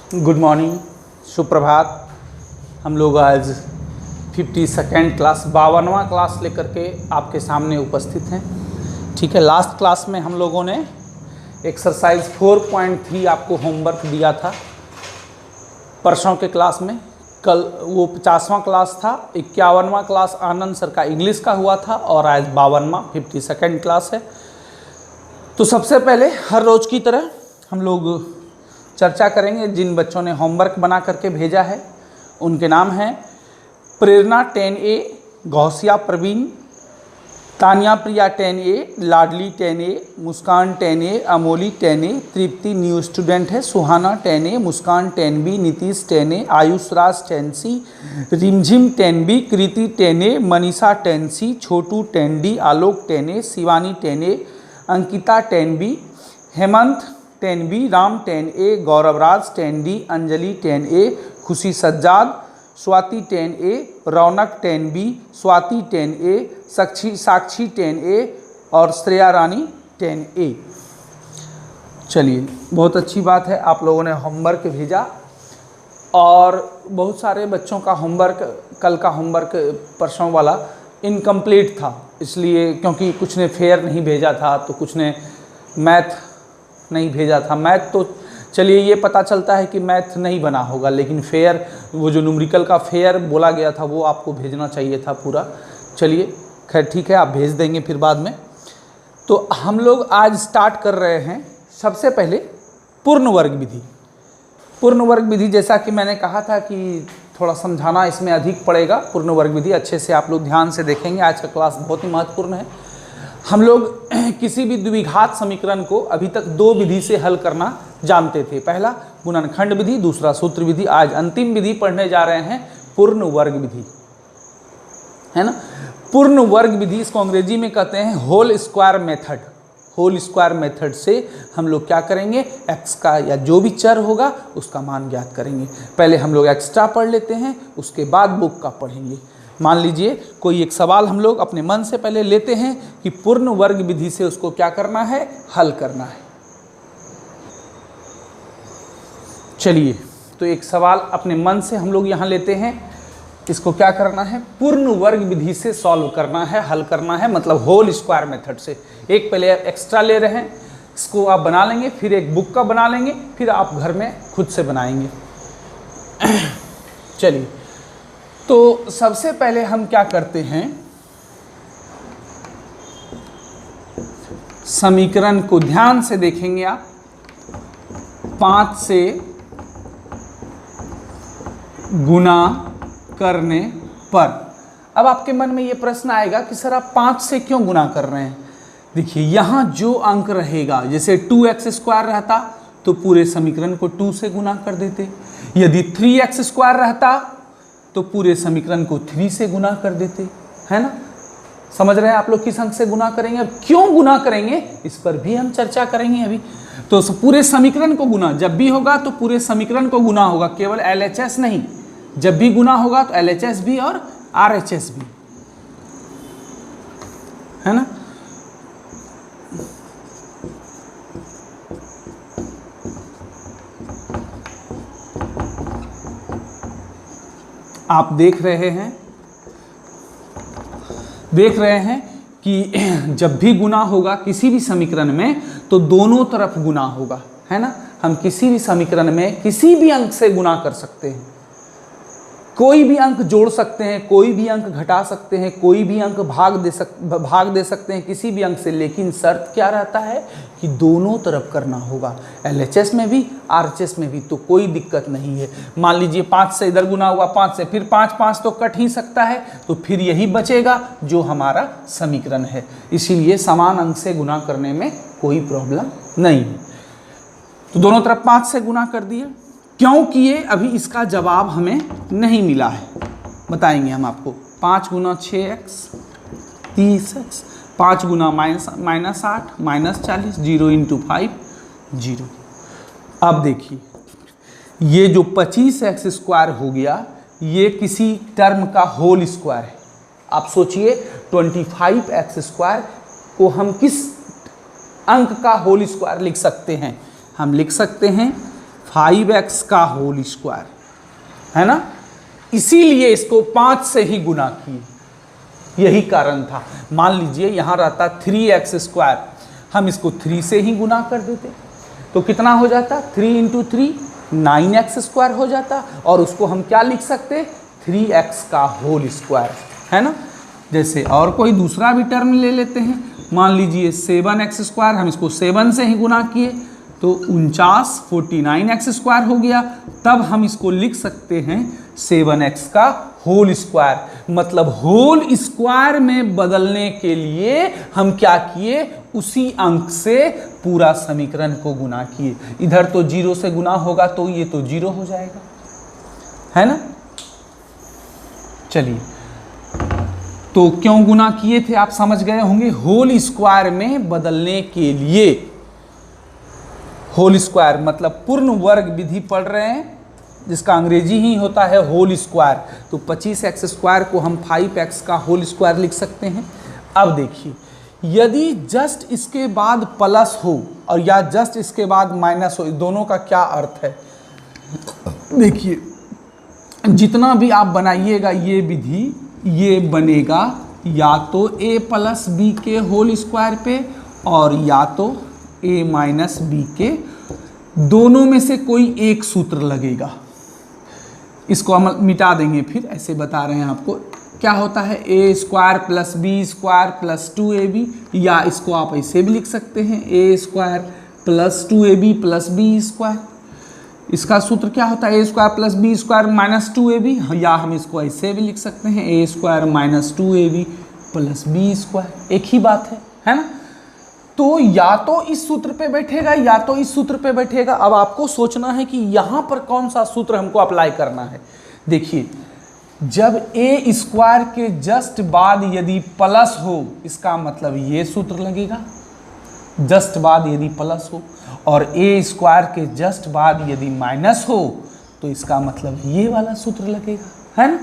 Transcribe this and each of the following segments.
Good morning, सुप्रभात। हम लोग आज 52nd क्लास 52वां क्लास लेकर के आपके सामने उपस्थित हैं। ठीक है, लास्ट क्लास में हम लोगों ने एक्सरसाइज 4.3 आपको होमवर्क दिया था परसों के क्लास में। कल वो 50वां क्लास था, 51वां क्लास आनंद सर का इंग्लिश का हुआ था और आज 52वां 52nd क्लास है। तो सबसे पहले हर रोज़ की तरह हम लोग चर्चा करेंगे। जिन बच्चों ने होमवर्क बना करके भेजा है उनके नाम हैं प्रेरणा 10A, गौसिया प्रवीण, तानिया प्रिया 10A, लाडली 10A, मुस्कान 10A, अमोली 10A, तृप्ति न्यू स्टूडेंट है, सुहाना 10A, मुस्कान 10B, नीतीश 10A, आयुष राज 10C, रिमझिम 10B, कृति 10A, मनीषा 10C, छोटू 10D, आलोक 10A, Shivani 10A, Ankita 10B, Hemant 10B, Ram 10A, गौरवराज 10D, Anjali 10A, खुशी सज्जाद, स्वाति 10A, रौनक 10B, स्वाति 10A, साक्षी 10A और श्रेया रानी 10A। चलिए, बहुत अच्छी बात है, आप लोगों ने होमवर्क भेजा और बहुत सारे बच्चों का होमवर्क, कल का होमवर्क परसों वाला इनकम्प्लीट था, इसलिए क्योंकि कुछ ने फेयर नहीं भेजा था तो कुछ ने मैथ नहीं भेजा था। मैथ तो चलिए ये पता चलता है कि मैथ नहीं बना होगा, लेकिन फेयर, वो जो न्यूमेरिकल का फेयर बोला गया था वो आपको भेजना चाहिए था पूरा। चलिए खैर ठीक है, आप भेज देंगे फिर बाद में। तो हम लोग आज स्टार्ट कर रहे हैं सबसे पहले पूर्ण वर्ग विधि। पूर्ण वर्ग विधि, जैसा कि मैंने कहा था कि थोड़ा समझाना इसमें अधिक पड़ेगा। पूर्ण वर्ग विधि अच्छे से आप लोग ध्यान से देखेंगे, आज का क्लास बहुत ही महत्वपूर्ण है। हम लोग किसी भी द्विघात समीकरण को अभी तक दो विधि से हल करना जानते थे। पहला गुणनखंड विधि, दूसरा सूत्र विधि। आज अंतिम विधि पढ़ने जा रहे हैं पूर्ण वर्ग विधि, है ना। पूर्ण वर्ग विधि, इसको अंग्रेजी में कहते हैं whole square method. Whole square method से हम लोग क्या करेंगे, एक्स का या जो भी चर होगा उसका मान ज्ञात करेंगे। पहले हम लोग एक्स्ट्रा पढ़ लेते हैं, उसके बाद बुक का पढ़ेंगे। मान लीजिए कोई एक सवाल हम लोग अपने मन से पहले लेते हैं कि पूर्ण वर्ग विधि से उसको क्या करना है, हल करना है। चलिए, तो एक सवाल अपने मन से हम लोग यहाँ लेते हैं, इसको क्या करना है, पूर्ण वर्ग विधि से सॉल्व करना है, हल करना है, मतलब होल स्क्वायर मेथड से। एक पहले एक्स्ट्रा ले रहे हैं, इसको आप बना लेंगे, फिर एक बुक का बना लेंगे, फिर आप घर में खुद से बनाएंगे। चलिए, तो सबसे पहले हम क्या करते हैं, समीकरण को ध्यान से देखेंगे आप। 5 से गुना करने पर, अब आपके मन में ये प्रश्न आएगा कि सर आप 5 से क्यों गुना कर रहे हैं। देखिए, यहाँ जो अंक रहेगा, जैसे 2x² रहता तो पूरे समीकरण को 2 से गुना कर देते। यदि 3x² रहता तो पूरे समीकरण को 3 से गुना कर देते, है ना। समझ रहे हैं आप लोग किस अंक से गुना करेंगे, अब क्यों गुना करेंगे इस पर भी हम चर्चा करेंगे अभी। तो पूरे समीकरण को गुना जब भी होगा तो पूरे समीकरण को गुना होगा, केवल LHS नहीं। जब भी गुना होगा तो LHS भी और RHS भी, है ना। आप देख रहे हैं कि जब भी गुना होगा किसी भी समीकरण में तो दोनों तरफ गुना होगा, है ना। हम किसी भी समीकरण में किसी भी अंक से गुना कर सकते हैं, कोई भी अंक जोड़ सकते हैं, कोई भी अंक घटा सकते हैं, कोई भी अंक भाग दे सकते हैं किसी भी अंक से, लेकिन शर्त क्या रहता है कि दोनों तरफ करना होगा, LHS में भी RHS में भी, तो कोई दिक्कत नहीं है। मान लीजिए 5 से इधर गुना हुआ, 5 से, फिर 5 तो कट ही सकता है, तो फिर यही बचेगा जो हमारा समीकरण है। इसीलिए समान अंक से गुना करने में कोई प्रॉब्लम नहीं है। तो दोनों तरफ 5 से गुना कर दिए। क्यों किए, अभी इसका जवाब हमें नहीं मिला है, बताएंगे हम आपको। 5 गुना 6x 30x, 5 गुना -8 -40, 0 × 5 0। अब देखिए, ये जो 25x² हो गया, ये किसी टर्म का होल स्क्वायर है। आप सोचिए 25x² को हम किस अंक का होल स्क्वायर लिख सकते हैं, हम लिख सकते हैं 5x का होल स्क्वायर, है ना। इसीलिए इसको 5 से ही गुना किए, यही कारण था। मान लीजिए यहाँ रहता 3x स्क्वायर, हम इसको 3 से ही गुना कर देते तो कितना हो जाता, 3 × 3 9x स्क्वायर हो जाता, और उसको हम क्या लिख सकते, 3x का होल स्क्वायर, है ना। जैसे और कोई दूसरा भी टर्म ले लेते हैं, मान लीजिए 7x स्क्वायर, हम इसको 7 से ही गुना किए तो 49x स्क्वायर हो गया। तब हम इसको लिख सकते हैं 7x का होल स्क्वायर। मतलब होल स्क्वायर में बदलने के लिए हम क्या किए, उसी अंक से पूरा समीकरण को गुना किए। इधर तो 0 से गुना होगा तो ये तो 0 हो जाएगा, है ना। चलिए, तो क्यों गुना किए थे आप समझ गए होंगे। होल स्क्वायर में बदलने के लिए, होल स्क्वायर मतलब पूर्ण वर्ग विधि पढ़ रहे हैं, जिसका अंग्रेजी ही होता है होल स्क्वायर। तो 25x स्क्वायर को हम 5x का होल स्क्वायर लिख सकते हैं। अब देखिए, यदि जस्ट इसके बाद प्लस हो और या जस्ट इसके बाद माइनस हो, दोनों का क्या अर्थ है। देखिए, जितना भी आप बनाइएगा ये विधि, ये बनेगा या तो a + b के होल स्क्वायर पे और या तो a - b के, दोनों में से कोई एक सूत्र लगेगा। इसको हम मिटा देंगे, फिर ऐसे बता रहे हैं आपको। क्या होता है, a² + b² + 2ab, या इसको आप ऐसे भी लिख सकते हैं a² + 2ab + b²। इसका सूत्र क्या होता है, a² + b² - 2ab, या हम इसको ऐसे भी लिख सकते हैं a² - 2ab + b²। एक ही बात है ना। तो या तो इस सूत्र पे बैठेगा या तो इस सूत्र पे बैठेगा। अब आपको सोचना है कि यहाँ पर कौन सा सूत्र हमको अप्लाई करना है। देखिए, जब a² के जस्ट बाद यदि प्लस हो, इसका मतलब ये सूत्र लगेगा, जस्ट बाद यदि प्लस हो, और a² के जस्ट बाद यदि माइनस हो तो इसका मतलब ये वाला सूत्र लगेगा, है ना।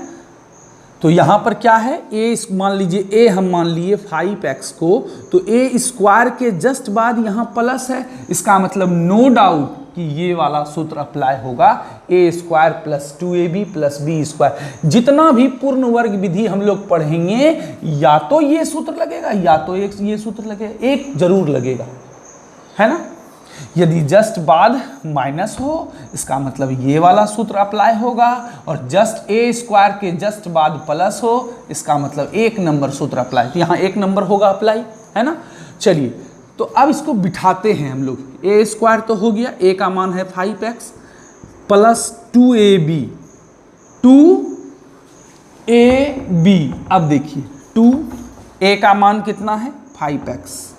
तो यहाँ पर क्या है, a मान लीजिए, a हम मान लिए 5x को, तो a² के जस्ट बाद यहाँ प्लस है, इसका मतलब नो डाउट कि ये वाला सूत्र अप्लाई होगा, a² + 2ab + b²। जितना भी पूर्ण वर्ग विधि हम लोग पढ़ेंगे, या तो ये सूत्र लगेगा या तो एक ये सूत्र लगेगा, एक जरूर लगेगा, है ना। यदि जस्ट बाद माइनस हो, इसका मतलब ये वाला सूत्र अप्लाई होगा, और जस्ट a² के जस्ट बाद प्लस हो, इसका मतलब 1 नंबर सूत्र अप्लाई। तो यहाँ 1 नंबर होगा अप्लाई, है ना। चलिए, तो अब इसको बिठाते हैं हम लोग। a² तो हो गया, a का मान है 5x + 2ab, 2ab। अब देखिए, 2a का मान कितना है, 5x,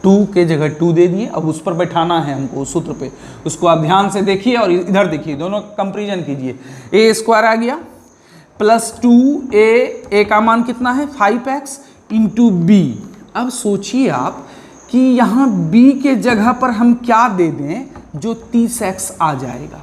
2 के जगह 2 दे दिए। अब उस पर बैठाना है हमको, उस सूत्र पे। उसको आप ध्यान से देखिए और इधर देखिए, दोनों कंपैरिजन कीजिए। a² आ गया + 2a का मान कितना है, 5x × b। अब सोचिए आप कि यहाँ b के जगह पर हम क्या दे दें जो 30x आ जाएगा।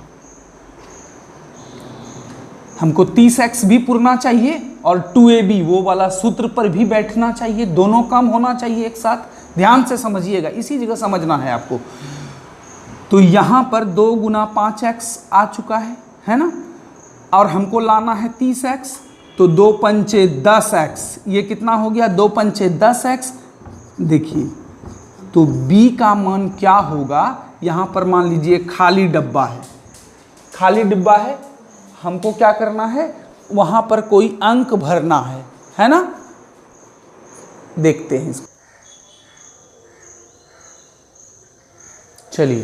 हमको 30x भी पुरना चाहिए और 2ab वो वाला सूत्र पर भी बैठना चाहिए, दोनों काम होना चाहिए एक साथ। ध्यान से समझिएगा, इसी जगह समझना है आपको। तो यहाँ पर 2 × 5x आ चुका है ना, और हमको लाना है 30x, तो 2 × 5 = 10x। ये कितना हो गया, 2 × 5 = 10x। देखिए, तो b का मान क्या होगा, यहाँ पर मान लीजिए खाली डब्बा है, खाली डिब्बा है, हमको क्या करना है, वहाँ पर कोई अंक भरना है ना। देखते हैं इसको। चलिए,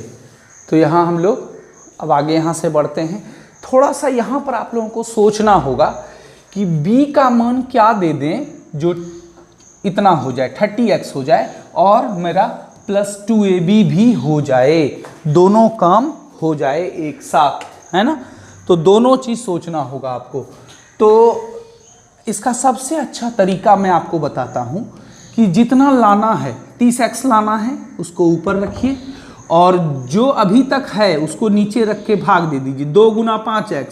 तो यहाँ हम लोग अब आगे यहाँ से बढ़ते हैं। थोड़ा सा यहाँ पर आप लोगों को सोचना होगा कि b का मान क्या दे दें जो इतना हो जाए, 30x हो जाए, और मेरा + 2ab भी हो जाए, दोनों काम हो जाए एक साथ, है ना। तो दोनों चीज़ सोचना होगा आपको। तो इसका सबसे अच्छा तरीका मैं आपको बताता हूँ कि जितना लाना है, 30x लाना है, उसको ऊपर रखिए, और जो अभी तक है उसको नीचे रख के भाग दे दीजिए। 2 × 5x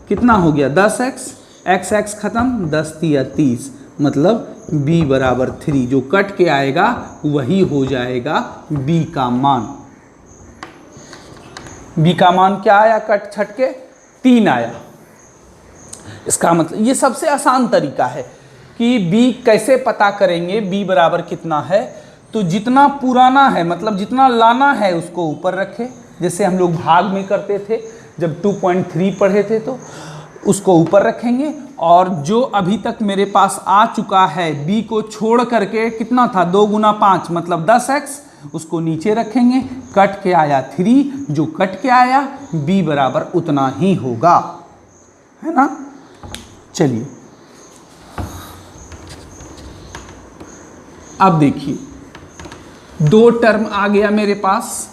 कितना हो गया, 10x, x खत्म, 10 × 3 = 30, मतलब b = 3। जो कट के आएगा वही हो जाएगा b का मान, b का मान क्या आया, कट छट के 3 आया। इसका मतलब ये सबसे आसान तरीका है कि b कैसे पता करेंगे, b बराबर कितना है। तो जितना पुराना है, मतलब जितना लाना है उसको ऊपर रखे, जैसे हम लोग भाग में करते थे जब 2.3 पढ़े थे, तो उसको ऊपर रखेंगे। और जो अभी तक मेरे पास आ चुका है b को छोड़ करके, कितना था 2 गुना 5 मतलब 10x, उसको नीचे रखेंगे। कट के आया 3, जो कट के आया b बराबर उतना ही होगा, है ना। चलिए अब देखिए 2 टर्म आ गया मेरे पास।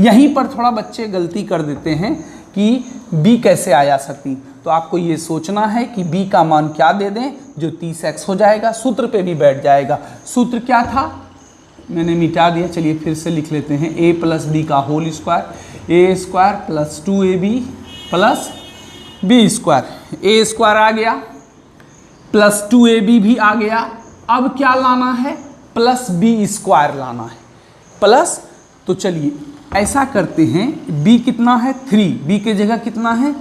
यहीं पर थोड़ा बच्चे गलती कर देते हैं कि b कैसे आया सकती। तो आपको ये सोचना है कि b का मान क्या दे दें जो 30x हो जाएगा, सूत्र पे भी बैठ जाएगा। सूत्र क्या था, मैंने मिटा दिया, चलिए फिर से लिख लेते हैं। a प्लस बी का whole square, a square plus 2ab plus b square. a square आ गया प्लस 2ab भी आ गया। अब क्या लाना है, प्लस b स्क्वायर लाना है, प्लस। तो चलिए ऐसा करते हैं, b कितना है 3, b के जगह कितना है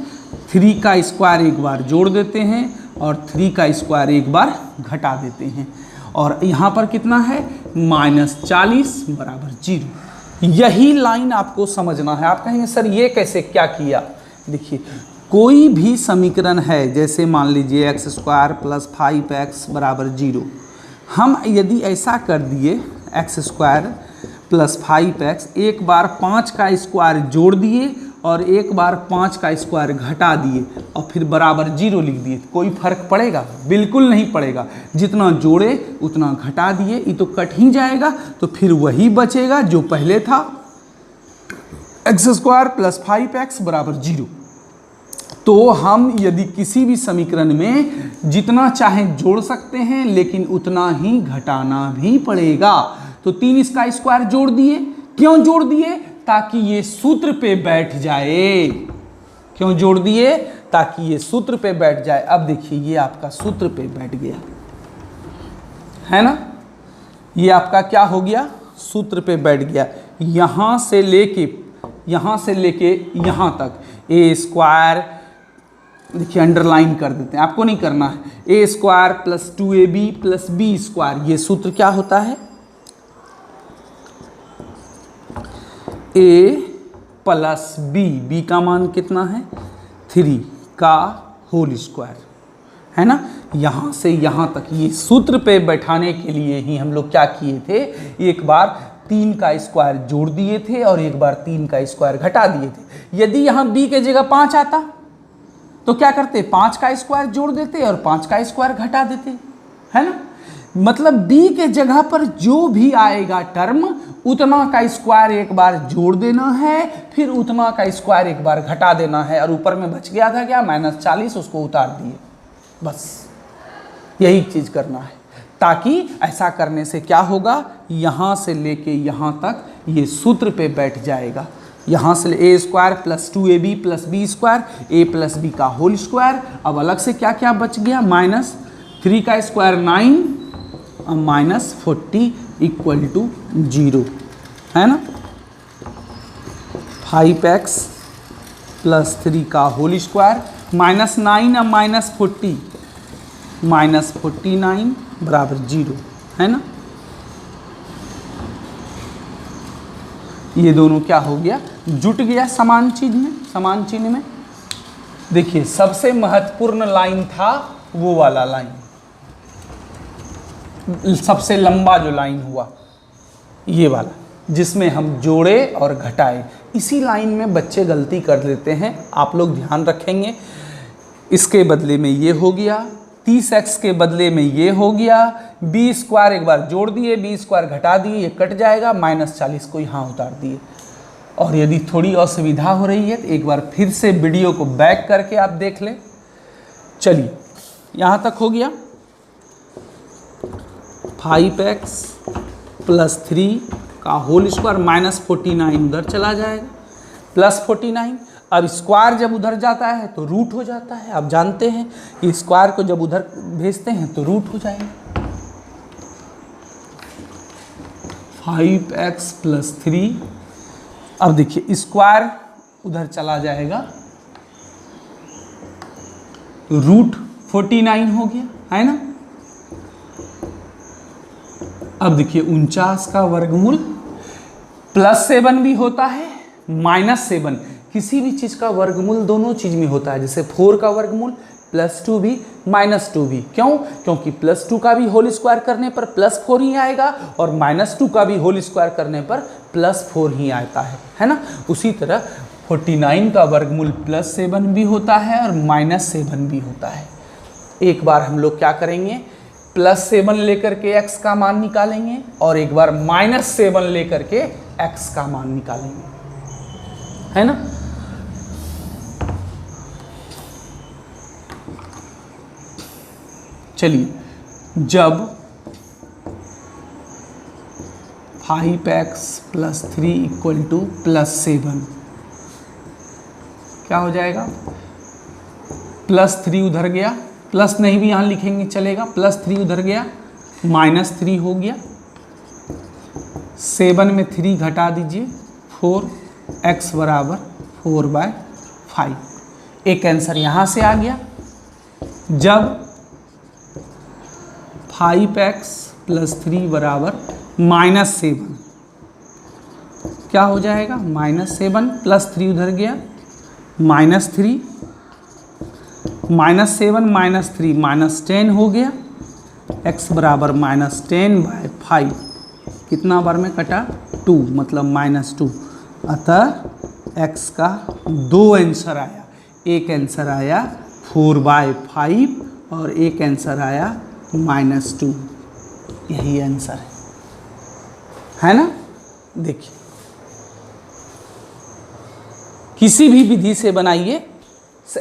3 का स्क्वायर एक बार जोड़ देते हैं और 3 का स्क्वायर एक बार घटा देते हैं। और यहाँ पर कितना है -40 बराबर 0। यही लाइन आपको समझना है। आप कहेंगे सर ये कैसे, क्या किया। देखिए कोई भी समीकरण है, जैसे मान लीजिए x स्क्वायर प्लस 5x बराबर 0, हम यदि ऐसा कर दिए x स्क्वायर प्लस 5x, एक बार 5 का स्क्वायर जोड़ दिए और एक बार 5 का स्क्वायर घटा दिए और फिर बराबर 0 लिख दिए, कोई फर्क पड़ेगा? बिल्कुल नहीं पड़ेगा। जितना जोड़े उतना घटा दिए, ये तो कट ही जाएगा, तो फिर वही बचेगा जो पहले था, x स्क्वायर प्लस 5x बराबर 0। तो हम यदि किसी भी समीकरण में जितना चाहें जोड़ सकते हैं, लेकिन उतना ही घटाना भी पड़ेगा। तो 3 इसका स्क्वायर जोड़ दिए, क्यों जोड़ दिए, ताकि ये सूत्र पे बैठ जाए। क्यों जोड़ दिए, ताकि ये सूत्र पे बैठ जाए। अब देखिए ये आपका सूत्र पे बैठ गया, है ना। ये आपका क्या हो गया, सूत्र पे बैठ गया। यहाँ से लेके यहाँ तक ए स्क्वायर, देखिए अंडरलाइन कर देते हैं, आपको नहीं करना है। A square plus 2ab plus B square, ये सूत्र क्या होता है, a प्लस बी का मान कितना है 3 का होल स्क्वायर, है ना। यहाँ से यहाँ तक ये सूत्र पे बैठाने के लिए ही हम लोग क्या किए थे, एक बार 3 का स्क्वायर जोड़ दिए थे और एक बार 3 का स्क्वायर घटा दिए थे। यदि यहाँ b के जगह 5 आता तो क्या करते, 5 का स्क्वायर जोड़ देते और 5 का स्क्वायर घटा देते, है ना। मतलब b के जगह पर जो भी आएगा टर्म, उतना का स्क्वायर एक बार जोड़ देना है, फिर उतना का स्क्वायर एक बार घटा देना है। और ऊपर में बच गया था क्या -40, उसको उतार दिए, बस यही चीज़ करना है। ताकि ऐसा करने से क्या होगा, यहाँ से लेके यहाँ तक ये सूत्र पे बैठ जाएगा। यहाँ से A square plus 2ab plus B square, a plus B का होल स्क्वायर। अब अलग से क्या क्या बच गया, -3 का स्क्वायर 9 और -40 इक्वल टू 0, है ना। 5x प्लस 3 का होल स्क्वायर -9 और -40 -49 बराबर 0, है ना। ये दोनों क्या हो गया, जुट गया समान चिन्ह में। देखिए सबसे महत्वपूर्ण लाइन था वो वाला लाइन, सबसे लंबा जो लाइन हुआ ये वाला, जिसमें हम जोड़े और घटाए। इसी लाइन में बच्चे गलती कर लेते हैं, आप लोग ध्यान रखेंगे। इसके बदले में ये हो गया, 30x के बदले में ये हो गया, बी स्क्वायर एक बार जोड़ दिए, बी स्क्वायर घटा दिए, ये कट जाएगा, -40 को यहाँ उतार दिए। और यदि थोड़ी असुविधा हो रही है तो एक बार फिर से वीडियो को बैक करके आप देख लें। चलिए यहाँ तक हो गया, 5x प्लस 3 का होल स्क्वायर -49 उधर चला जाएगा, +49। अब स्क्वायर जब उधर जाता है तो रूट हो जाता है। आप जानते हैं कि स्क्वायर को जब उधर भेजते हैं तो रूट हो जाएगा। 5x प्लस 3, अब देखिए स्क्वायर उधर चला जाएगा, रूट 49 हो गया, है ना। अब देखिए 49 का वर्गमूल +7 भी होता है, -7, किसी भी चीज़ का वर्गमूल दोनों चीज़ में होता है। जैसे 4 का वर्गमूल +2 भी -2 भी, क्यों? क्योंकि +2 का भी होल स्क्वायर करने पर +4 ही आएगा और -2 का भी होल स्क्वायर करने पर +4 ही आता है ना। उसी तरह 49 का वर्गमूल +7 भी होता है और -7 भी होता है। एक बार हम लोग क्या करेंगे, +7 लेकर के x का मान निकालेंगे और एक बार -7 लेकर के x का मान निकालेंगे, है ना। चलिए, जब 5x + 3 = +7 क्या हो जाएगा, +3 उधर गया, प्लस नहीं भी यहाँ लिखेंगे चलेगा, +3 उधर गया, -3 हो गया, 7 में 3 घटा दीजिए, 4x = 4/5। एक आंसर यहाँ से आ गया। जब 5x + 3 = -7 क्या हो जाएगा, -7 +3 उधर गया, -3 -7 -3 -10 हो गया, x = -10/5, कितना बार में कटा, 2, मतलब -2। अतः x का 2 आंसर आया, एक आंसर आया 4/5 और एक आंसर आया -2, यही आंसर है ना। देखिए किसी भी विधि से बनाइए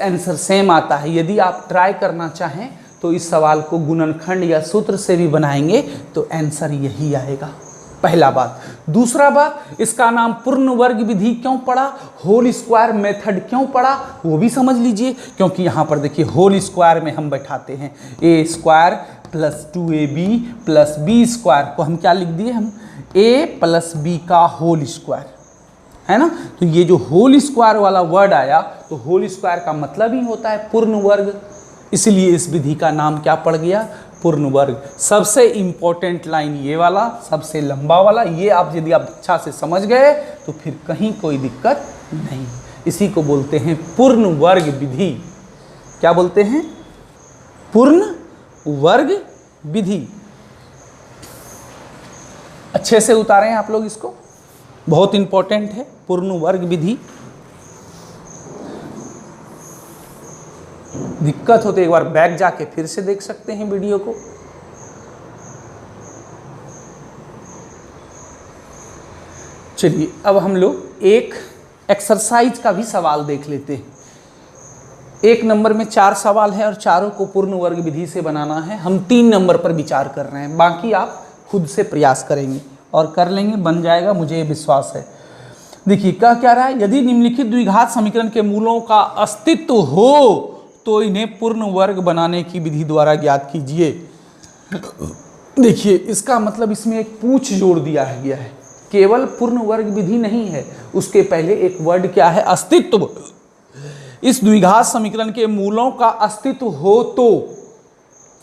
आंसर सेम आता है। यदि आप ट्राई करना चाहें तो इस सवाल को गुणनखंड या सूत्र से भी बनाएंगे तो आंसर यही आएगा, पहला बात। दूसरा बात, इसका नाम पूर्ण वर्ग विधि क्यों पड़ा, होल स्क्वायर मेथड क्यों पड़ा, वो भी समझ लीजिए। क्योंकि यहाँ पर देखिए होल स्क्वायर में हम बैठाते हैं a² + 2ab + b² को हम क्या लिख दिए, हम a + b का होल स्क्वायर, है ना। तो ये जो होल स्क्वायर वाला वर्ड आया, तो होल स्क्वायर का मतलब ही होता है पूर्ण वर्ग, इसलिए इस विधि का नाम क्या पड़ गया, पूर्ण वर्ग। सबसे इंपॉर्टेंट लाइन ये वाला, सबसे लंबा वाला, ये आप यदि आप अच्छा से समझ गए तो फिर कहीं कोई दिक्कत नहीं। इसी को बोलते हैं पूर्ण वर्ग विधि। क्या बोलते हैं, पूर्ण वर्ग विधि। अच्छे से उतारें आप लोग इसको, बहुत इंपॉर्टेंट है पूर्ण वर्ग विधि। दिक्कत हो तो एक बार बैक जाके फिर से देख सकते हैं वीडियो को। चलिए अब हम लोग एक एक्सरसाइज का भी सवाल देख लेते हैं। 1 नंबर में 4 सवाल है और चारों को पूर्ण वर्ग विधि से बनाना है। हम 3 नंबर पर विचार कर रहे हैं, बाकी आप खुद से प्रयास करेंगे और कर लेंगे, बन जाएगा, मुझे ये विश्वास है। देखिए क्या रहा है, यदि निम्नलिखित द्विघात समीकरण के मूलों का अस्तित्व हो तो इन्हें पूर्ण वर्ग बनाने की विधि द्वारा ज्ञात कीजिए। देखिए इसका मतलब इसमें एक पूछ जोड़ दिया गया है, केवल पूर्ण वर्ग विधि नहीं है, उसके पहले एक वर्ड क्या है, अस्तित्व। इस द्विघात समीकरण के मूलों का अस्तित्व हो तो,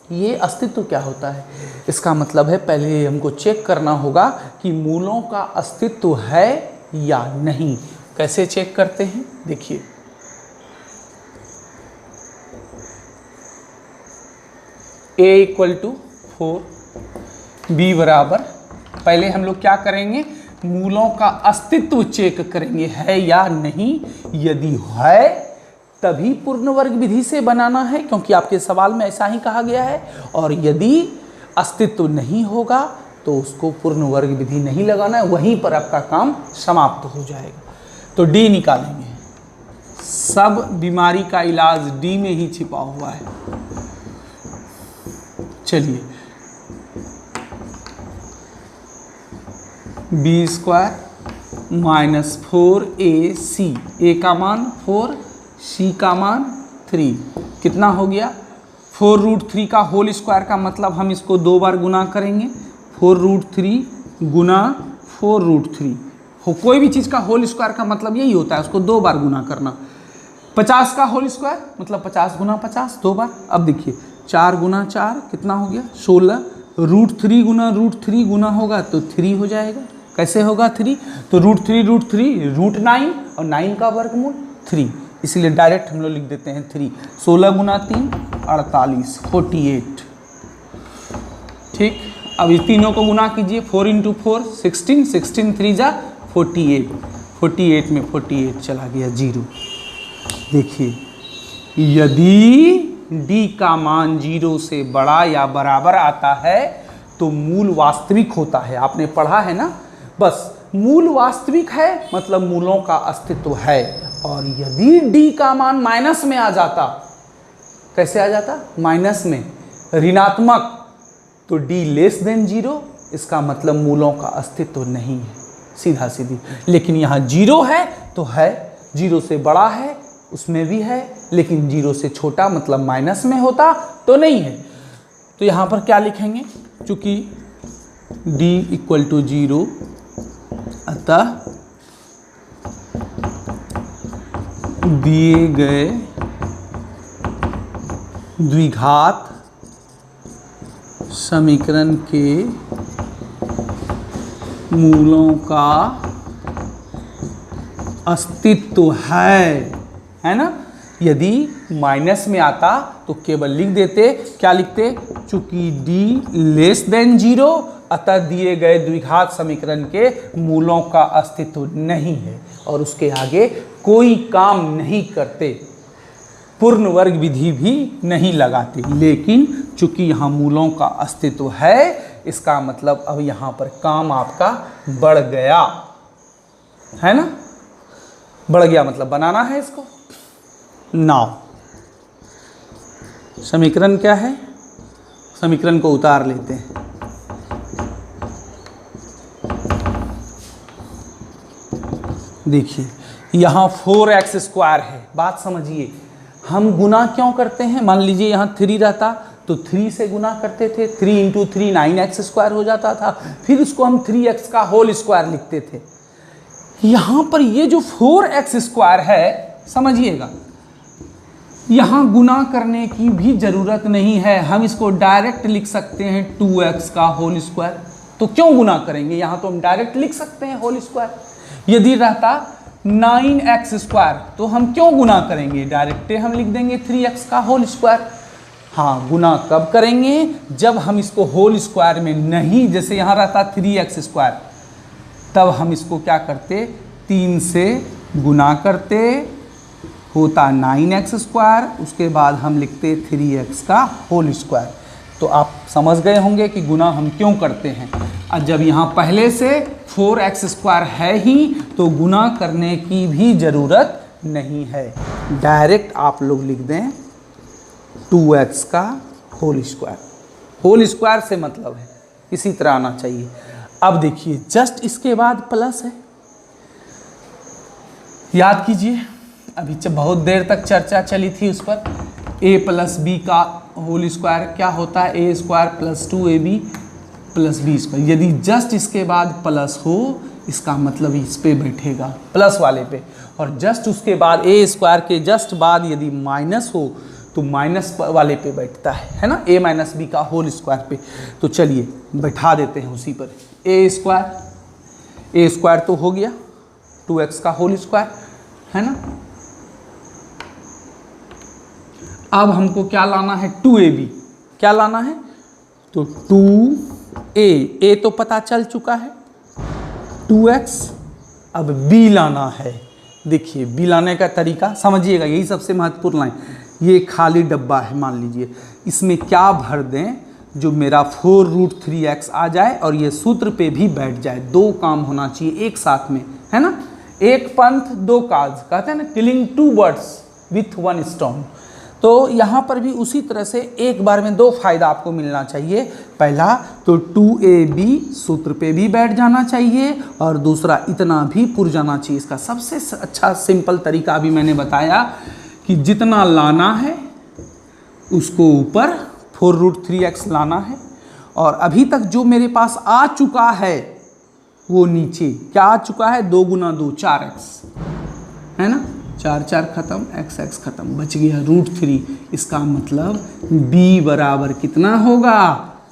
ये अस्तित्व क्या होता है, इसका मतलब है पहले हमको चेक करना होगा कि मूलों का अस्तित्व है या नहीं। कैसे चेक करते हैं, देखिए a = 4, b बराबर, पहले हम लोग क्या करेंगे, मूलों का अस्तित्व चेक करेंगे है या नहीं। यदि है तभी पूर्ण वर्ग विधि से बनाना है, क्योंकि आपके सवाल में ऐसा ही कहा गया है। और यदि अस्तित्व नहीं होगा तो उसको पूर्ण वर्ग विधि नहीं लगाना है, वहीं पर आपका काम समाप्त हो जाएगा। तो डी निकालेंगे, सब बीमारी का इलाज डी में ही छिपा हुआ है। चलिए b² - 4ac, a का मान 4, c का मान 3, कितना हो गया, 4√3 का होल स्क्वायर का मतलब हम इसको 2 बार गुना करेंगे, 4√3 गुना 4√3 कोई भी चीज़ का होल स्क्वायर का मतलब यही होता है, उसको 2 बार गुना करना। 50 का होल स्क्वायर मतलब 50 गुना 50 2 बार। अब देखिए 4 गुना 4 कितना हो गया 16, √3 गुना √3 गुना होगा तो 3 हो जाएगा। कैसे होगा 3? तो √3 √9 और 9 का वर्गमूल 3, इसलिए डायरेक्ट हम लोग लिख देते हैं 3। 16 गुना 3 48 48। ठीक, अब इस तीनों को गुना कीजिए, 4 × 4 16, 16 3 जा 48, 48 में 48 चला गया 0। देखिए यदि d का मान 0 से बड़ा या बराबर आता है तो मूल वास्तविक होता है। आपने पढ़ा है ना, बस मूल वास्तविक है मतलब मूलों का अस्तित्व है। और यदि d का मान माइनस में आ जाता, कैसे आ जाता? माइनस में, ऋणात्मक, तो d <0, इसका मतलब मूलों का अस्तित्व नहीं है, सीधा सीधी। लेकिन यहाँ 0 है तो है, 0 से बड़ा है उसमें भी है, लेकिन 0 से छोटा मतलब माइनस में होता तो नहीं है। तो यहाँ पर क्या लिखेंगे? चूंकि d = 0, अतः दिए गए द्विघात समीकरण के मूलों का अस्तित्व है ना। यदि माइनस में आता तो केवल लिख देते, क्या लिखते? चूंकि d < 0, अतः दिए गए द्विघात समीकरण के मूलों का अस्तित्व नहीं है, और उसके आगे कोई काम नहीं करते, पूर्ण वर्ग विधि भी नहीं लगाते। लेकिन चूंकि यहाँ मूलों का अस्तित्व है, इसका मतलब अब यहाँ पर काम आपका बढ़ गया है ना। बढ़ गया मतलब बनाना है इसको। नाउ समीकरण क्या है? समीकरण को उतार लेते हैं। देखिए यहाँ 4x² है। बात समझिए, हम गुना क्यों करते हैं? मान लीजिए यहाँ 3 रहता तो 3 से गुना करते थे, 3 × 3 9x² हो जाता था, फिर उसको हम 3x का होल स्क्वायर लिखते थे। यहाँ पर ये जो 4x² है, समझिएगा, यहाँ गुना करने की भी ज़रूरत नहीं है, हम इसको डायरेक्ट लिख सकते हैं 2x का होल स्क्वायर। तो क्यों गुना करेंगे? यहाँ तो हम डायरेक्ट लिख सकते हैं होल स्क्वायर। यदि रहता 9x² तो हम क्यों गुना करेंगे? डायरेक्ट हम लिख देंगे 3x का होल स्क्वायर। हाँ, गुना कब करेंगे? जब हम इसको होल स्क्वायर में नहीं, जैसे यहाँ रहता 3x², तब हम इसको क्या करते? 3 से गुना करते, होता 9x², उसके बाद हम लिखते 3x का होल स्क्वायर। तो आप समझ गए होंगे कि गुना हम क्यों करते हैं। और जब यहाँ पहले से 4x² है ही तो गुना करने की भी ज़रूरत नहीं है, डायरेक्ट आप लोग लिख दें 2x का होल स्क्वायर। होल स्क्वायर से मतलब है इसी तरह आना चाहिए। अब देखिए जस्ट इसके बाद प्लस है। याद कीजिए, अभी बहुत देर तक चर्चा चली थी उस पर। a + b का होल स्क्वायर क्या होता है? a² + 2ab + b²। यदि जस्ट इसके बाद प्लस हो, इसका मतलब इस पे बैठेगा, प्लस वाले पे। और जस्ट उसके बाद a² के जस्ट बाद यदि माइनस हो तो माइनस वाले पे बैठता है ना, a - b का होल स्क्वायर पे। तो चलिए बैठा देते हैं उसी पर। a² तो हो गया, 2x का होल स्क्वायर है ना। अब हमको क्या लाना है? 2ab। क्या लाना है? तो 2a तो पता चल चुका है, 2x। अब b लाना है। देखिए b लाने का तरीका समझिएगा, यही सबसे महत्वपूर्ण लाइन। ये खाली डब्बा है, मान लीजिए, इसमें क्या भर दें जो मेरा 4√3x आ जाए और ये सूत्र पे भी बैठ जाए। 2 काम होना चाहिए एक साथ में, है ना। एक पंथ 2 काज, कहते हैं ना, किलिंग 2 बर्ड्स विथ 1 स्टोन। तो यहाँ पर भी उसी तरह से एक बार में 2 फायदा आपको मिलना चाहिए। पहला तो 2ab सूत्र पे भी बैठ जाना चाहिए, और दूसरा इतना भी पुर जाना चाहिए। इसका सबसे अच्छा सिंपल तरीका अभी मैंने बताया कि जितना लाना है उसको ऊपर 4√3x लाना है, और अभी तक जो मेरे पास आ चुका है वो नीचे क्या आ चुका है, 2 गुना 2 4x है ना, 4 4 खत्म, x x खत्म, बच गया √3। इसका मतलब b बराबर कितना होगा,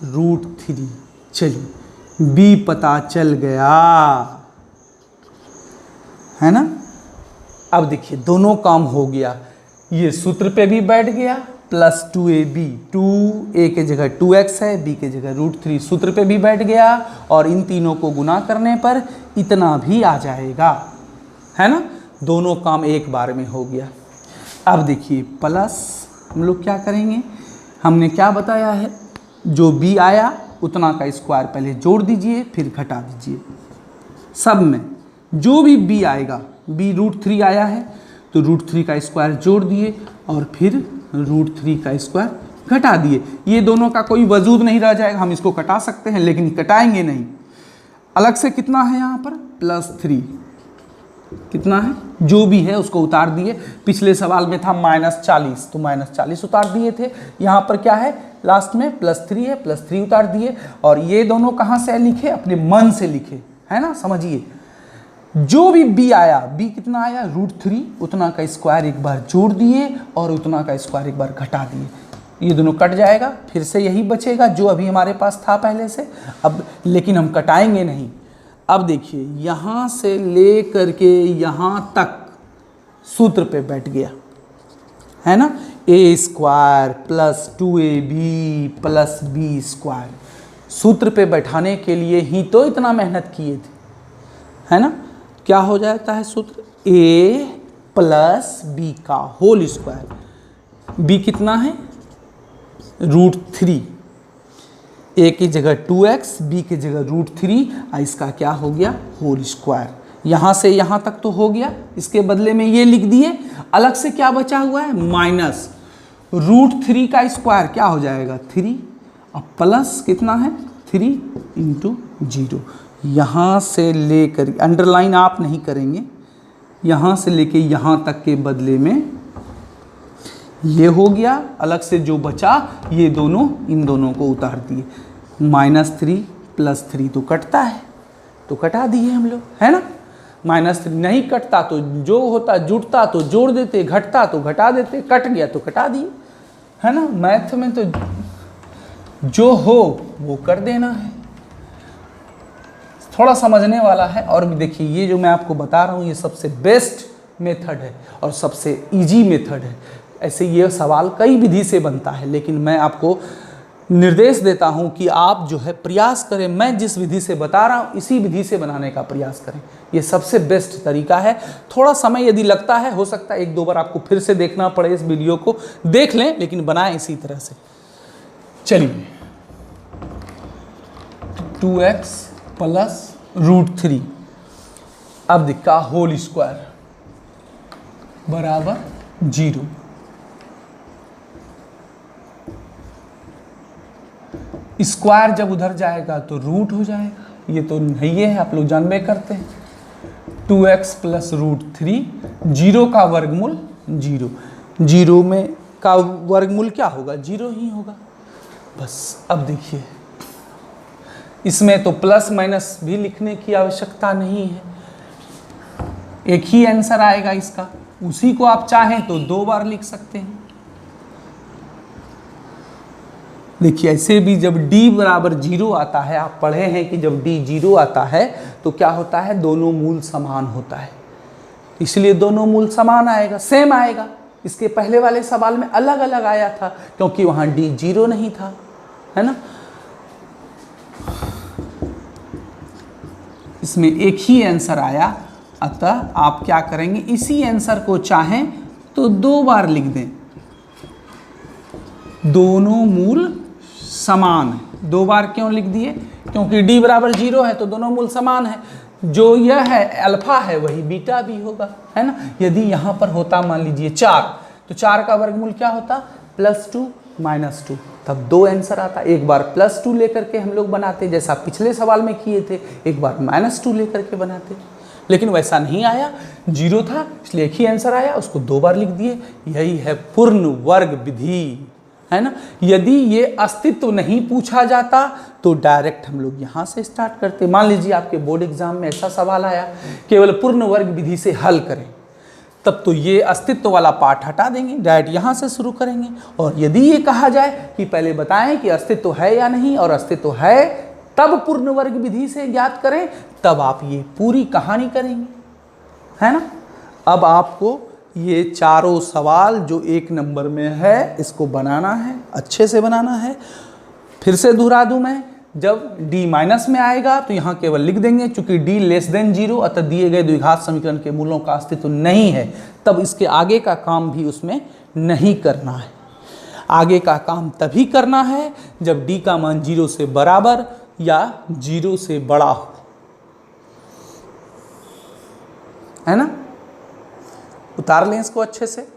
√3। चलिए b पता चल गया है ना। अब देखिए दोनों काम हो गया, ये सूत्र पे भी बैठ गया, प्लस 2ab, 2a के जगह 2x है, b के जगह √3 सूत्र पे भी बैठ गया, और इन तीनों को गुना करने पर इतना भी आ जाएगा, है ना। दोनों काम एक बार में हो गया। अब देखिए प्लस हम लोग क्या करेंगे, हमने क्या बताया है, जो b आया उतना का स्क्वायर पहले जोड़ दीजिए फिर घटा दीजिए। सब में जो भी b आएगा, b √3 आया है तो √3 का स्क्वायर जोड़ दिए और फिर √3 का स्क्वायर घटा दिए। ये दोनों का कोई वजूद नहीं रह जाएगा, हम इसको कटा सकते हैं लेकिन कटाएंगे नहीं। अलग से कितना है यहाँ पर, +3 कितना है, जो भी है उसको उतार दिए। पिछले सवाल में था -40 तो -40 उतार दिए थे, यहाँ पर क्या है लास्ट में +3 है, +3 उतार दिए। और ये दोनों कहाँ से लिखे, अपने मन से लिखे, है ना। समझिए जो भी b आया, b कितना आया √3, उतना का स्क्वायर एक बार जोड़ दिए और उतना का स्क्वायर एक बार घटा दिए। ये दोनों कट जाएगा, फिर से यही बचेगा जो अभी हमारे पास था पहले से। अब लेकिन हम कटाएंगे नहीं। अब देखिए यहाँ से ले करके यहाँ तक सूत्र पे बैठ गया, है ना। a² + 2ab + b², सूत्र पे बैठाने के लिए ही तो इतना मेहनत किए थे, है ना। क्या हो जाता है सूत्र, a + b का होल स्क्वायर। b कितना है √3, a की जगह 2x, b की जगह √3, इसका क्या हो गया होल स्क्वायर। यहाँ से यहाँ तक तो हो गया, इसके बदले में ये लिख दिए। अलग से क्या बचा हुआ है, माइनस √3 का स्क्वायर क्या हो जाएगा 3, और प्लस कितना है 3 × 0। यहाँ से लेकर, अंडरलाइन आप नहीं करेंगे, यहाँ से लेके यहाँ तक के बदले में ये हो गया। अलग से जो बचा ये दोनों, इन दोनों को उतार दिए। -3 + 3 तो कटता है, तो कटा दिए हम लोग, है ना। -3 नहीं कटता तो जो होता जुड़ता तो जोड़ देते, घटता तो घटा देते, कट गया तो कटा दिए, है ना। मैथ में तो जो हो वो कर देना है, थोड़ा समझने वाला है। और देखिए ये जो मैं आपको बता रहा हूँ ये सबसे बेस्ट मेथड है और सबसे इजी मेथड है। ऐसे ये सवाल कई विधि से बनता है, लेकिन मैं आपको निर्देश देता हूँ कि आप जो है प्रयास करें, मैं जिस विधि से बता रहा हूँ इसी विधि से बनाने का प्रयास करें। ये सबसे बेस्ट तरीका है। थोड़ा समय यदि लगता है, हो सकता है 1-2 बार आपको फिर से देखना पड़े, इस वीडियो को देख लें, लेकिन बनाएं इसी तरह से। चलिए 2x + √3, अब दिखा होल स्क्वायर बराबर 0। स्क्वायर जब उधर जाएगा तो रूट हो जाएगा, ये तो नहीं है, आप लोग जानबे करते हैं। 2x + √3, 0 का वर्गमूल 0, 0 में का वर्गमूल क्या होगा 0 ही होगा बस। अब देखिए इसमें तो प्लस माइनस भी लिखने की आवश्यकता नहीं है, एक ही आंसर आएगा इसका। उसी को आप चाहें तो 2 बार लिख सकते हैं। देखिए ऐसे भी जब d बराबर 0 आता है, आप पढ़े हैं कि जब d 0 आता है तो क्या होता है, दोनों मूल समान होता है, इसलिए दोनों मूल समान आएगा, सेम आएगा। इसके पहले वाले सवाल में अलग अलग आया था क्योंकि वहाँ d 0 नहीं था, है ना। इसमें एक ही आंसर आया, अतः आप क्या करेंगे, इसी आंसर को चाहें तो 2 बार लिख दें। दोनों मूल समान है, 2 बार क्यों लिख दिए, क्योंकि d बराबर 0 है तो दोनों मूल समान है। जो यह है अल्फा है वही बीटा भी होगा, है ना। यदि यहाँ पर होता मान लीजिए 4, तो 4 का वर्गमूल क्या होता +2 -2, तब 2 आंसर आता। एक बार +2 लेकर के हम लोग बनाते जैसा पिछले सवाल में किए थे, एक बार -2 लेकर के बनाते, लेकिन वैसा नहीं आया, 0 था इसलिए एक ही आंसर आया, उसको 2 बार लिख दिए। यही है पूर्ण वर्ग विधि, है ना। यदि ये अस्तित्व नहीं पूछा जाता तो डायरेक्ट हम लोग यहाँ से स्टार्ट करते। मान लीजिए आपके बोर्ड एग्जाम में ऐसा सवाल आया, केवल पूर्ण वर्ग विधि से हल करें, तब तो ये अस्तित्व वाला पार्ट हटा देंगे, डायरेक्ट यहाँ से शुरू करेंगे। और यदि ये कहा जाए कि पहले बताएं कि अस्तित्व है या नहीं, और अस्तित्व है तब पूर्ण वर्ग विधि से ज्ञात करें, तब आप ये पूरी कहानी करेंगे, है ना। अब आपको ये चारों सवाल जो 1 नंबर में है इसको बनाना है, अच्छे से बनाना है। फिर से दोहरा दूं मैं, जब d माइनस में आएगा तो यहाँ केवल लिख देंगे, चूंकि d लेस देन 0 अतः दिए गए द्विघात समीकरण के मूलों का अस्तित्व नहीं है, तब इसके आगे का काम भी उसमें नहीं करना है। आगे का काम तभी करना है जब d का मान 0 से बराबर या 0 से बड़ा हो, है ना। उतार लें इसको अच्छे से।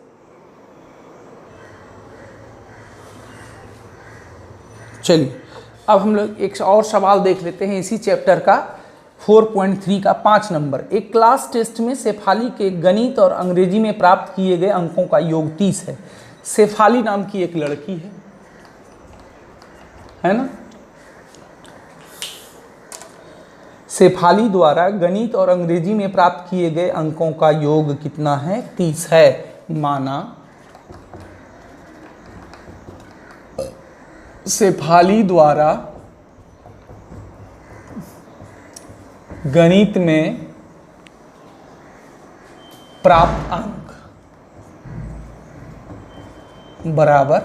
चलिए अब हम लोग एक और सवाल देख लेते हैं इसी चैप्टर का 4.3 का 5 नंबर। एक क्लास टेस्ट में शेफाली के गणित और अंग्रेजी में प्राप्त किए गए अंकों का योग 30 है। शेफाली नाम की एक लड़की है ना। शेफाली द्वारा गणित और अंग्रेजी में प्राप्त किए गए अंकों का योग कितना है? 30 है। माना शेफाली द्वारा गणित में प्राप्त अंक बराबर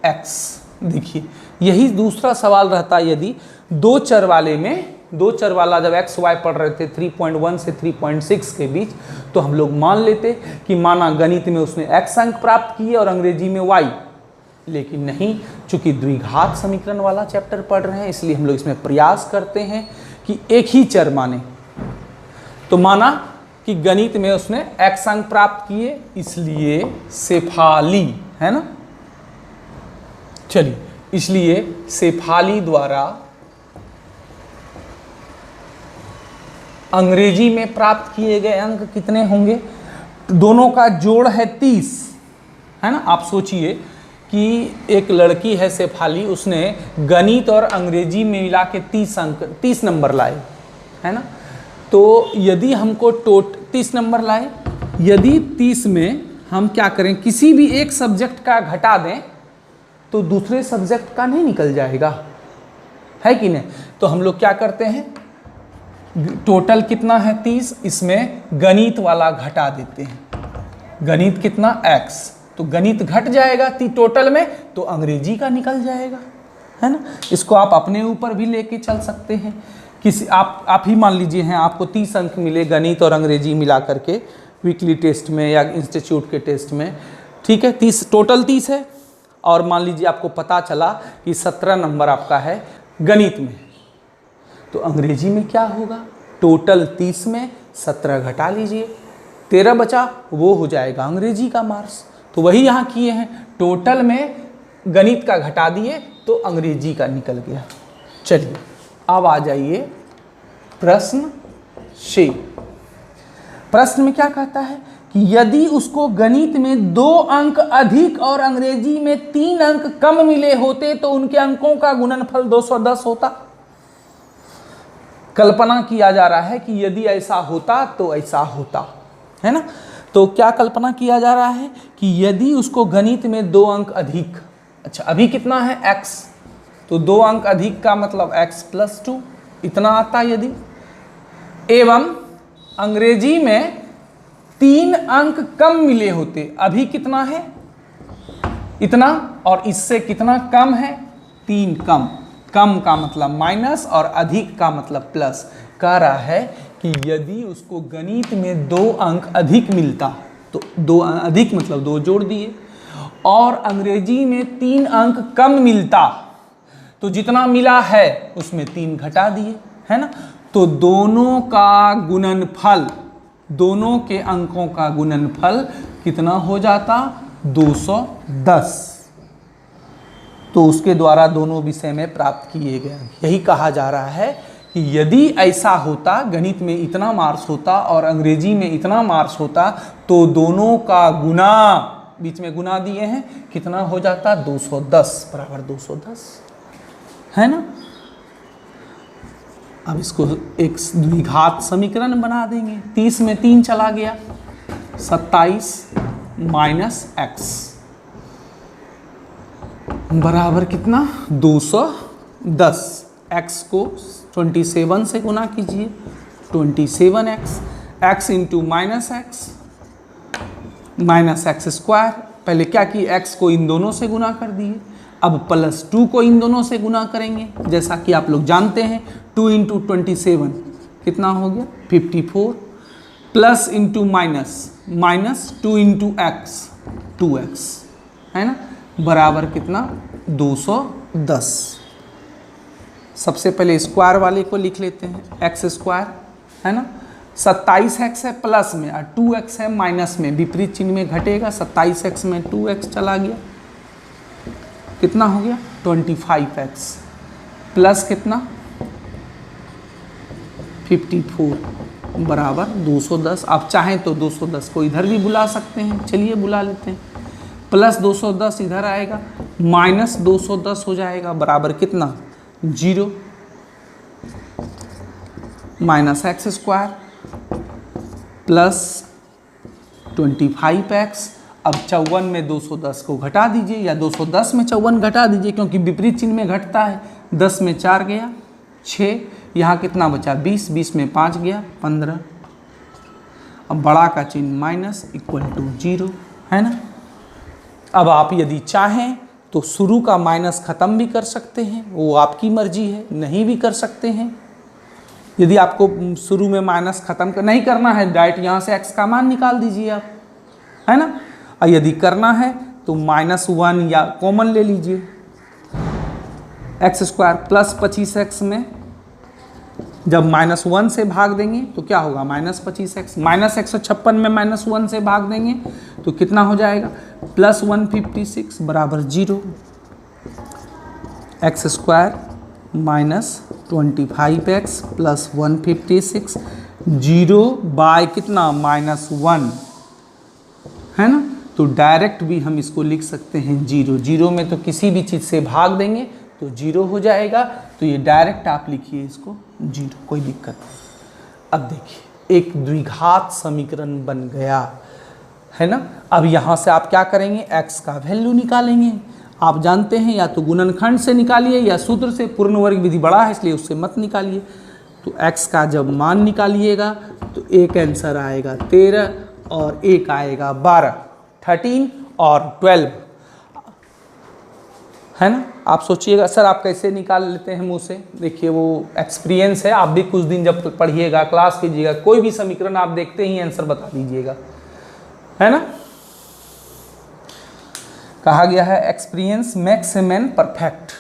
x। देखिए यही दूसरा सवाल रहता यदि दो चर वाले में, दो चर वाला जब x y पढ़ रहे थे 3.1 से 3.6 के बीच, तो हम लोग मान लेते कि माना गणित में उसने x अंक प्राप्त किए और अंग्रेजी में y। लेकिन नहीं, चूंकि द्विघात समीकरण वाला चैप्टर पढ़ रहे हैं इसलिए हम लोग इसमें प्रयास करते हैं कि एक ही चर माने। तो माना कि गणित में उसने x अंक प्राप्त किए, इसलिए शेफाली, है ना। चलिए, इसलिए शेफाली द्वारा अंग्रेजी में प्राप्त किए गए अंक कितने होंगे? दोनों का जोड़ है 30, है ना। आप सोचिए कि एक लड़की है शेफाली, उसने गणित और अंग्रेजी में मिला के 30 अंक, 30 नंबर लाए, है ना। तो यदि हमको 30 नंबर लाए, यदि 30 में हम क्या करें, किसी भी एक सब्जेक्ट का घटा दें तो दूसरे सब्जेक्ट का नहीं निकल जाएगा, है कि नहीं। तो हम लोग क्या करते हैं, टोटल कितना है 30, इसमें गणित वाला घटा देते हैं। गणित कितना x, तो गणित घट जाएगा टोटल में, तो अंग्रेजी का निकल जाएगा, है ना। इसको आप अपने ऊपर भी लेके चल सकते हैं। किसी आप ही मान लीजिए हैं, आपको 30 अंक मिले गणित और अंग्रेजी मिला करके वीकली टेस्ट में या इंस्टीट्यूट के टेस्ट में, ठीक है। 30 टोटल 30 है, और मान लीजिए आपको पता चला कि 17 नंबर आपका है गणित में, तो अंग्रेजी में क्या होगा, टोटल 30 में 17 घटा लीजिए, 13 बचा, वो हो जाएगा अंग्रेजी का मार्क्स। तो वही यहाँ किए हैं, टोटल में गणित का घटा दिए तो अंग्रेजी का निकल गया। चलिए अब आ जाइए प्रश्न C। प्रश्न में क्या कहता है कि यदि उसको गणित में 2 अंक अधिक और अंग्रेजी में 3 अंक कम मिले होते तो उनके अंकों का गुणनफल 210 होता। कल्पना किया जा रहा है कि यदि ऐसा होता तो ऐसा होता, है ना। तो क्या कल्पना किया जा रहा है कि यदि उसको गणित में 2 अंक अधिक, अच्छा अभी कितना है x, तो 2 अंक अधिक का मतलब x + 2 इतना आता यदि, एवं अंग्रेजी में 3 अंक कम मिले होते, अभी कितना है इतना, और इससे कितना कम है 3 कम, कम का मतलब माइनस और अधिक का मतलब प्लस। कह रहा है कि यदि उसको गणित में 2 अंक अधिक मिलता, तो 2 अधिक मतलब 2 जोड़ दिए, और अंग्रेजी में 3 अंक कम मिलता, तो जितना मिला है उसमें 3 घटा दिए, है ना। तो दोनों का गुणनफल, दोनों के अंकों का गुणनफल कितना हो जाता, 210। तो उसके द्वारा दोनों विषय में प्राप्त किए गए। यही कहा जा रहा है कि यदि ऐसा होता, गणित में इतना मार्क्स होता और अंग्रेजी में इतना मार्क्स होता, तो दोनों का गुना बीच में गुना दिए हैं, कितना हो जाता है 210 बराबर 210, है ना। अब इसको एक द्विघात समीकरण बना देंगे। 30 में 3 चला गया, 27 माइनस एक्स बराबर कितना 210। एक्स को 27 से गुना कीजिए, 27x, x into minus x square. पहले क्या कि x को इन दोनों से गुना कर दिए, अब +2 को इन दोनों से गुना करेंगे। जैसा कि आप लोग जानते हैं 2 इंटू 27 कितना हो गया 54, plus into minus 2 into x 2x, है ना, बराबर कितना 210। सबसे पहले स्क्वायर वाले को लिख लेते हैं, एक्स स्क्वायर, है ना। 27x है प्लस में और 2x है माइनस में, विपरीत चिन्ह में घटेगा। 27x में 2x चला गया, कितना हो गया 25x, प्लस कितना 54 बराबर 210। आप चाहें तो 210 को इधर भी बुला सकते हैं, चलिए बुला लेते हैं। प्लस 210 इधर आएगा, माइनस 210 हो जाएगा, बराबर कितना 0, minus x square plus 25x। अब 54 में 210 को घटा दीजिए, या 210 में 54 घटा दीजिए, क्योंकि विपरीत चिन्ह में घटता है। 10 में 4 गया 6, यहाँ कितना बचा 20, 20 में 5 गया 15। अब बड़ा का चिन्ह माइनस इक्वल टू 0, है ना। अब आप यदि चाहें तो शुरू का माइनस ख़त्म भी कर सकते हैं, वो आपकी मर्जी है, नहीं भी कर सकते हैं। यदि आपको शुरू में माइनस ख़त्म नहीं करना है, डायरेक्ट यहाँ से x का मान निकाल दीजिए आप, है ना। और यदि करना है तो -1 या कॉमन ले लीजिए, एक्स स्क्वायर प्लस 25x में जब -1 से भाग देंगे तो क्या होगा -25x, माइनस 156 में -1 से भाग देंगे तो कितना हो जाएगा प्लस 156 बराबर 0। X square minus 25x plus 156, 0 by कितना -1, है ना। तो डायरेक्ट भी हम इसको लिख सकते हैं 0, 0 में तो किसी भी चीज़ से भाग देंगे तो 0 हो जाएगा। तो ये डायरेक्ट आप लिखिए इसको 0, कोई दिक्कत नहीं। अब देखिए एक द्विघात समीकरण बन गया, है ना। अब यहाँ से आप क्या करेंगे, x का वैल्यू निकालेंगे। आप जानते हैं या तो गुणनखंड से निकालिए या सूत्र से, पूर्ण वर्ग विधि बड़ा है इसलिए उससे मत निकालिए। तो x का जब मान निकालिएगा तो एक आंसर आएगा 13 और एक आएगा 12, 13 और 12, है ना। आप सोचिएगा सर आप कैसे निकाल लेते हैं मुँह से, देखिए वो एक्सपीरियंस है। आप भी कुछ दिन जब पढ़िएगा, क्लास कीजिएगा, कोई भी समीकरण आप देखते ही आंसर बता दीजिएगा, है ना। कहा गया है experience makes a man perfect.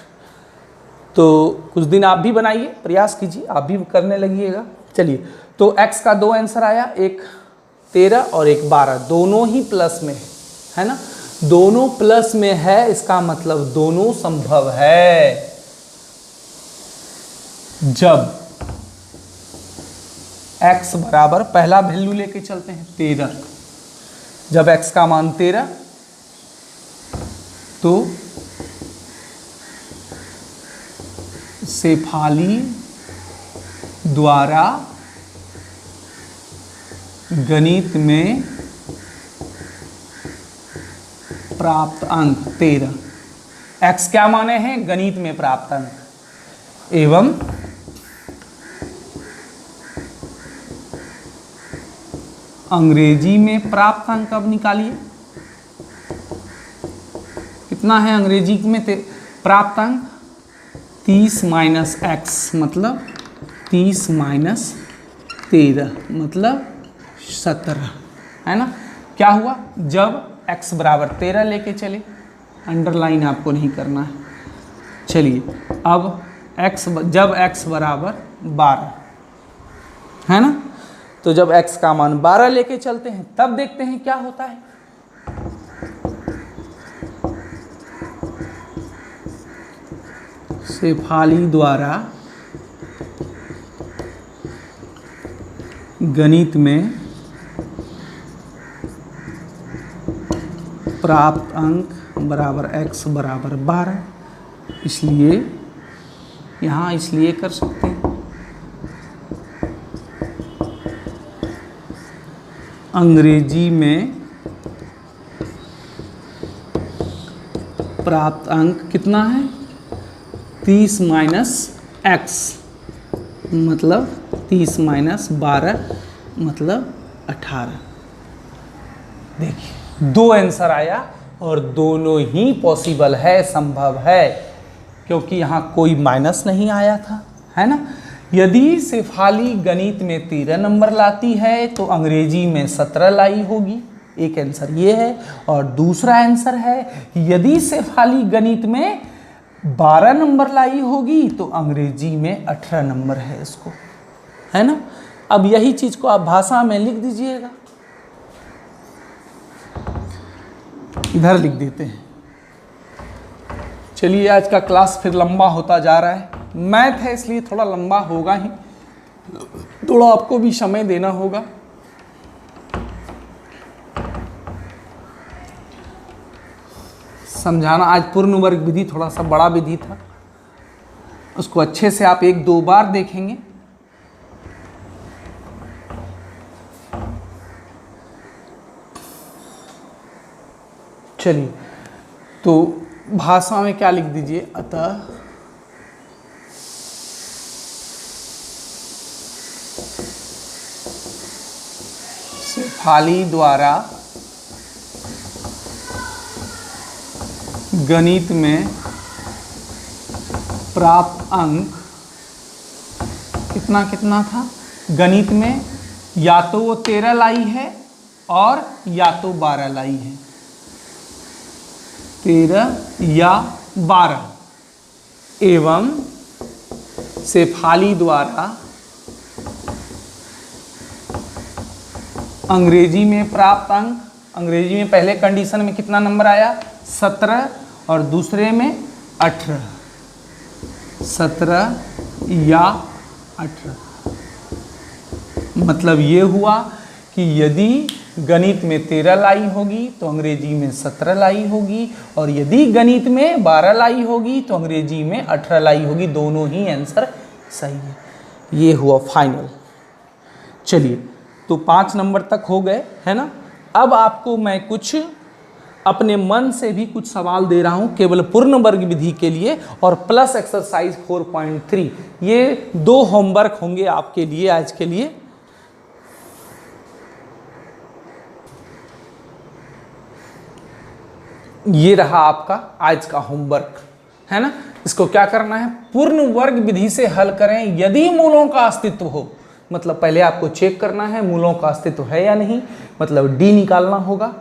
तो कुछ दिन आप भी बनाइए, प्रयास कीजिए, आप भी करने लगिएगा। चलिए, तो x का 2 आंसर आया, एक 13 और एक 12, दोनों ही प्लस में है ना। दोनों प्लस में है, इसका मतलब दोनों संभव है। जब x बराबर, पहला वैल्यू लेके चलते हैं 13, जब x का मान 13 तो शेफाली द्वारा गणित में प्राप्त अंक 13, x क्या माने हैं गणित में प्राप्त अंक, एवं अंग्रेजी में प्राप्त अंक अब निकालिए। कितना है अंग्रेजी में प्राप्त अंक 30 माइनस एक्स मतलब 30 माइनस 13 मतलब 17, है ना। क्या हुआ, जब x बराबर 13 लेके चले, अंडरलाइन आपको नहीं करना है। चलिए, अब जब x बराबर 12, है ना, तो जब x का मान 12 लेके चलते हैं तब देखते हैं क्या होता है। शेफाली द्वारा गणित में प्राप्त अंक बराबर x बराबर 12, इसलिए यहाँ इसलिए कर सकते हैं। अंग्रेजी में प्राप्त अंक कितना है? 30 माइनस x मतलब 30 माइनस 12 मतलब 18। देखिए 2 आंसर आया और दोनों ही पॉसिबल है, संभव है, क्योंकि यहाँ कोई माइनस नहीं आया था, है ना। यदि शेफाली गणित में 13 नंबर लाती है तो अंग्रेजी में 17 लाई होगी। एक आंसर ये है, और दूसरा आंसर है यदि शेफाली गणित में 12 नंबर लाई होगी तो अंग्रेजी में 18 नंबर है इसको, है ना। अब यही चीज को आप भाषा में लिख दीजिएगा, इधर लिख देते हैं। चलिए आज का क्लास फिर लंबा होता जा रहा है, मैथ है इसलिए थोड़ा लंबा होगा ही, थोड़ा आपको भी समय देना होगा। समझाना आज पूर्ण वर्ग विधि थोड़ा सा बड़ा विधि था, उसको अच्छे से आप 1-2 बार देखेंगे। चलिए तो भाषा में क्या लिख दीजिए, अतः शेफाली द्वारा गणित में प्राप्त अंक कितना कितना था? गणित में या तो वो 13 लाई है और या तो 12 लाई है, 13 या 12। एवं शेफाली द्वारा अंग्रेजी में प्राप्त अंक, अंग्रेजी में पहले कंडीशन में कितना नंबर आया? 17 और दूसरे में 18, 17 या 18। मतलब ये हुआ कि यदि गणित में 13 लाई होगी तो अंग्रेजी में 17 लाई होगी, और यदि गणित में 12 लाई होगी तो अंग्रेजी में 18 लाई होगी। दोनों ही आंसर सही है। ये हुआ फाइनल। चलिए तो 5 नंबर तक हो गए, है ना। अब आपको मैं कुछ अपने मन से भी कुछ सवाल दे रहा हूं केवल पूर्ण वर्ग विधि के लिए, और प्लस एक्सरसाइज 4.3। ये 2 होमवर्क होंगे आपके लिए आज के लिए। ये रहा आपका आज का होमवर्क, है ना। इसको क्या करना है? पूर्ण वर्ग विधि से हल करें यदि मूलों का अस्तित्व हो। मतलब पहले आपको चेक करना है मूलों का अस्तित्व है या नहीं, मतलब डी निकालना होगा,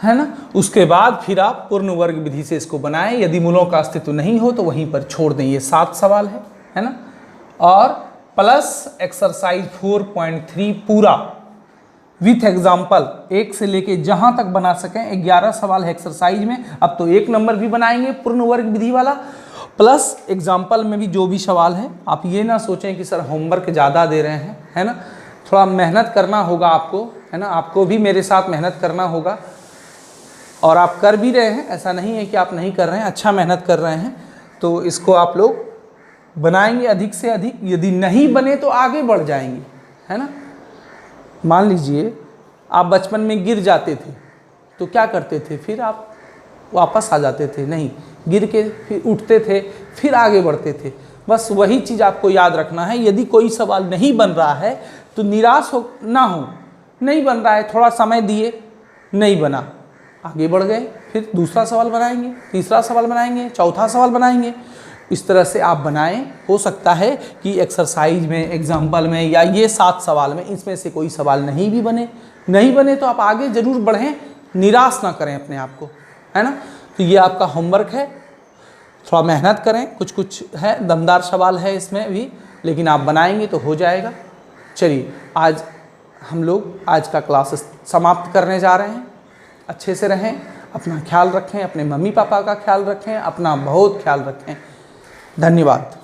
है ना। उसके बाद फिर आप पूर्ण वर्ग विधि से इसको बनाएं। यदि मूलों का अस्तित्व नहीं हो तो वहीं पर छोड़ दें। ये 7 सवाल है ना। और प्लस एक्सरसाइज 4.3 पूरा विथ एग्जाम्पल 1 से लेके जहां तक बना सकें। 11 सवाल है एक्सरसाइज में। अब तो 1 नंबर भी बनाएंगे पूर्ण वर्ग विधि वाला, प्लस एग्जाम्पल में भी जो भी सवाल है। आप ये ना सोचें कि सर होमवर्क ज़्यादा दे रहे हैं, है ना। थोड़ा मेहनत करना होगा आपको, है ना। आपको भी मेरे साथ मेहनत करना होगा, और आप कर भी रहे हैं, ऐसा नहीं है कि आप नहीं कर रहे हैं, अच्छा मेहनत कर रहे हैं। तो इसको आप लोग बनाएंगे अधिक से अधिक। यदि नहीं बने तो आगे बढ़ जाएंगे, है ना। मान लीजिए आप बचपन में गिर जाते थे तो क्या करते थे? फिर आप वापस आ जाते थे? नहीं, गिर के फिर उठते थे, फिर आगे बढ़ते थे। बस वही चीज़ आपको याद रखना है। यदि कोई सवाल नहीं बन रहा है तो निराश हो ना हो, नहीं बन रहा है, थोड़ा समय दिए, नहीं बना, आगे बढ़ गए, फिर दूसरा सवाल बनाएंगे, तीसरा सवाल बनाएंगे, चौथा सवाल बनाएंगे। इस तरह से आप बनाएं। हो सकता है कि एक्सरसाइज में, एग्जाम्पल में, या ये 7 सवाल में इसमें से कोई सवाल नहीं भी बने। नहीं बने तो आप आगे ज़रूर बढ़ें, निराश ना करें अपने आप को, है ना। तो ये आपका होमवर्क है, थोड़ा मेहनत करें। कुछ कुछ है दमदार सवाल है इसमें भी, लेकिन आप बनाएंगे तो हो जाएगा। चलिए आज हम लोग आज का क्लास समाप्त करने जा रहे हैं। अच्छे से रहें, अपना ख्याल रखें, अपने मम्मी पापा का ख्याल रखें, अपना बहुत ख्याल रखें। धन्यवाद।